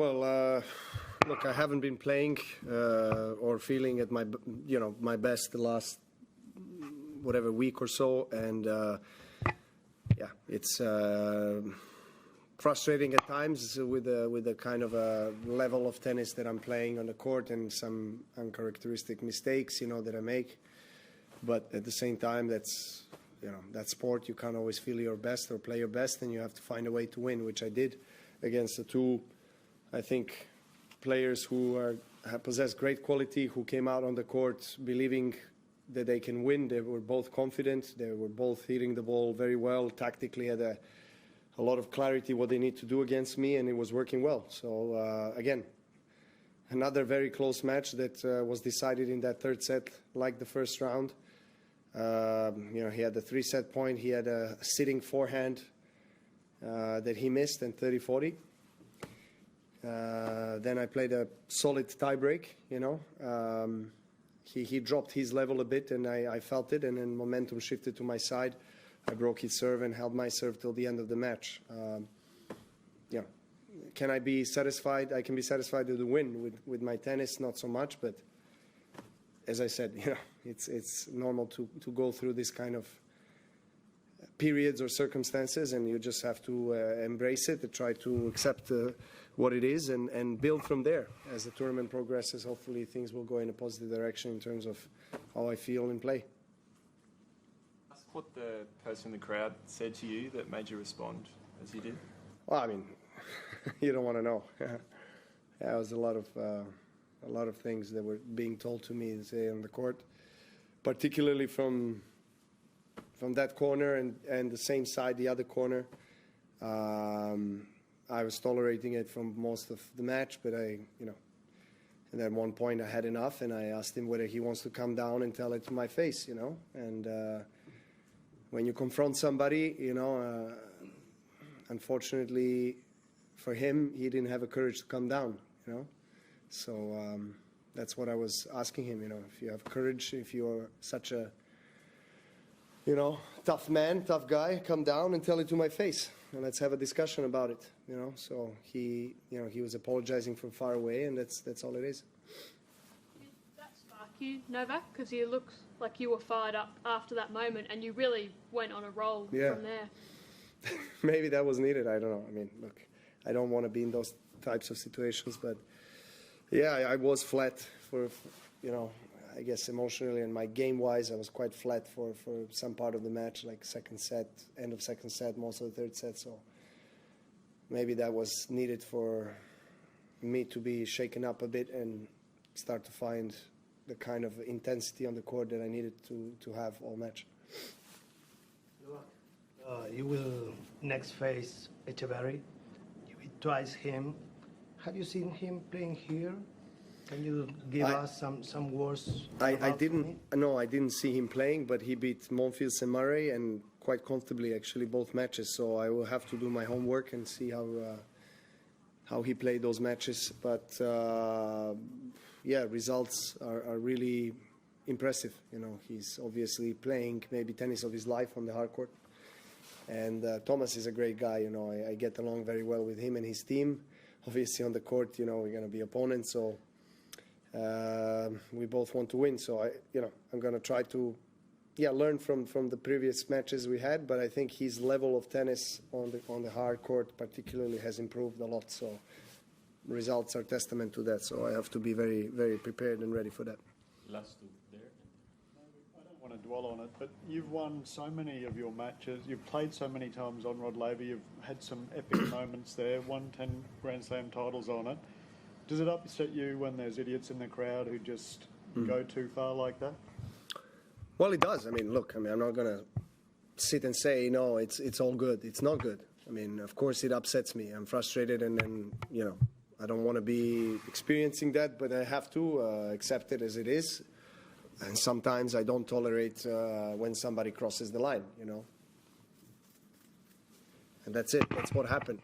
Well, look, I haven't been playing or feeling at my, my best the last whatever week or so, and yeah, it's frustrating at times with the kind of a level of tennis that I'm playing on the court and some uncharacteristic mistakes, that I make. But at the same time, that's that sport. You can't always feel your best or play your best, and you have to find a way to win, which I did against the two, I think, players who possess great quality, who came out on the court believing that they can win. They were both confident. They were both hitting the ball very well, tactically had a lot of clarity what they need to do against me, and it was working well. So again, another very close match that was decided in that third set, like the first round. He had the 3-set point. He had a sitting forehand that he missed, and 30-40. Then I played a solid tiebreak. He dropped his level a bit, and I felt it, and then momentum shifted to my side. I broke his serve and held my serve till the end of the match. Can I be satisfied? I can be satisfied with the win. With my tennis, not so much, but as I said, it's normal to go through this kind of periods or circumstances, and you just have to embrace it and try to accept what it is and build from there. As the tournament progresses, hopefully things will go in a positive direction in terms of how I feel in play. Ask what the person in the crowd said to you that made you respond as you did. Well, I mean, you don't want to know. There was a lot of things that were being told to me, say, on the court, particularly from that corner and the same side, the other corner. I was tolerating it from most of the match, but and at one point I had enough, and I asked him whether he wants to come down and tell it to my face, and when you confront somebody, unfortunately for him, he didn't have the courage to come down, so that's what I was asking him, if you have courage, if you're such a tough man, tough guy, come down and tell it to my face, and let's have a discussion about it, So he was apologizing from far away, and that's all it is. Did that spark you, Novak? Because you looked like you were fired up after that moment, and you really went on a roll from there. Maybe that was needed. I don't know. I mean, look, I don't want to be in those types of situations, but yeah, I was flat for I guess emotionally, and my game-wise, I was quite flat for some part of the match, like second set, end of second set, most of the third set. So maybe that was needed for me to be shaken up a bit and start to find the kind of intensity on the court that I needed to have all match. You will next face Echeverry. You beat twice him. Have you seen him playing here? Can you give us some words? I didn't see him playing, but he beat Monfils and Murray, and quite comfortably, actually, both matches. So I will have to do my homework and see how he played those matches. But yeah, results are really impressive. He's obviously playing maybe tennis of his life on the hard court. And Thomas is a great guy. I get along very well with him and his team. Obviously, on the court, we're going to be opponents. So. We both want to win, so I'm going to try to learn from the previous matches we had, but I think his level of tennis on the hard court particularly has improved a lot, so results are testament to that, so I have to be very, very prepared and ready for that. Last there. I don't want to dwell on it, but you've won so many of your matches, you've played so many times on Rod Laver, you've had some epic moments there, won 10 Grand Slam titles on it. Does it upset you when there's idiots in the crowd who just go too far like that? Well, it does. I mean, look, I'm not going to sit and say, no, it's all good. It's not good. I mean, of course it upsets me. I'm frustrated, and I don't want to be experiencing that, but I have to accept it as it is. And sometimes I don't tolerate when somebody crosses the line, And that's it. That's what happened.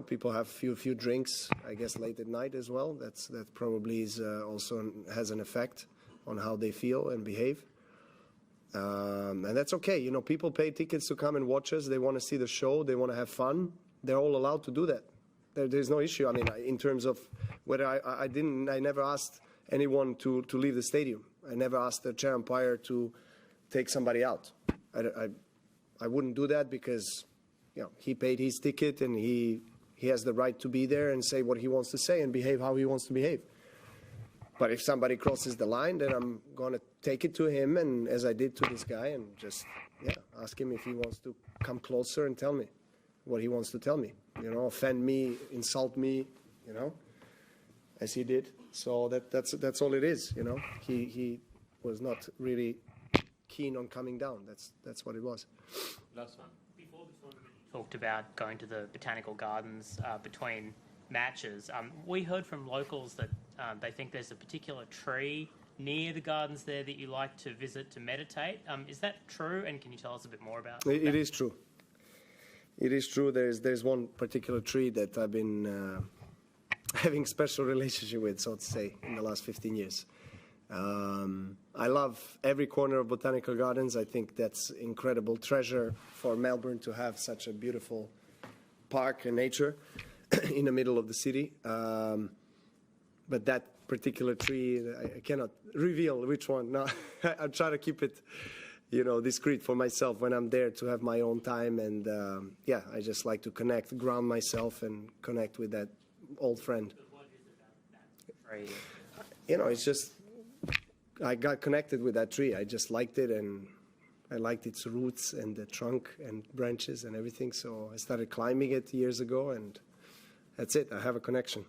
People have few drinks, I guess, late at night as well. That probably is also has an effect on how they feel and behave. And that's okay. People pay tickets to come and watch us. They want to see the show. They want to have fun. They're all allowed to do that. there's no issue. I mean, in terms of whether I never asked anyone to leave the stadium. I never asked the chair umpire to take somebody out. I wouldn't do that because, you know, he paid his ticket and he has the right to be there and say what he wants to say and behave how he wants to behave. But if somebody crosses the line, then I'm going to take it to him, and as I did to this guy, and just, yeah, ask him if he wants to come closer and tell me what he wants to tell me. You know, offend me, insult me, you know, as he did. So that's all it is, you know. He was not really keen on coming down. That's what it was. Last one. Before this tournament, you talked about going to the botanical gardens between matches. We heard from locals that they think there's a particular tree near the gardens there that you like to visit to meditate. Is that true? And can you tell us a bit more about that? It is true. It is true. There's one particular tree that I've been having special relationship with, so to say, in the last 15 years. I love every corner of botanical gardens. I think that's incredible treasure for Melbourne to have such a beautiful park and nature in the middle of the city. But that particular tree, I cannot reveal which one. No, I try to keep it, you know, discreet for myself when I'm there, to have my own time. And yeah, I just like to connect, ground myself, and connect with that old friend. What is it about that tree? You know, it's just, I got connected with that tree. I just liked it, and I liked its roots and the trunk and branches and everything. So I started climbing it years ago, and that's it. I have a connection.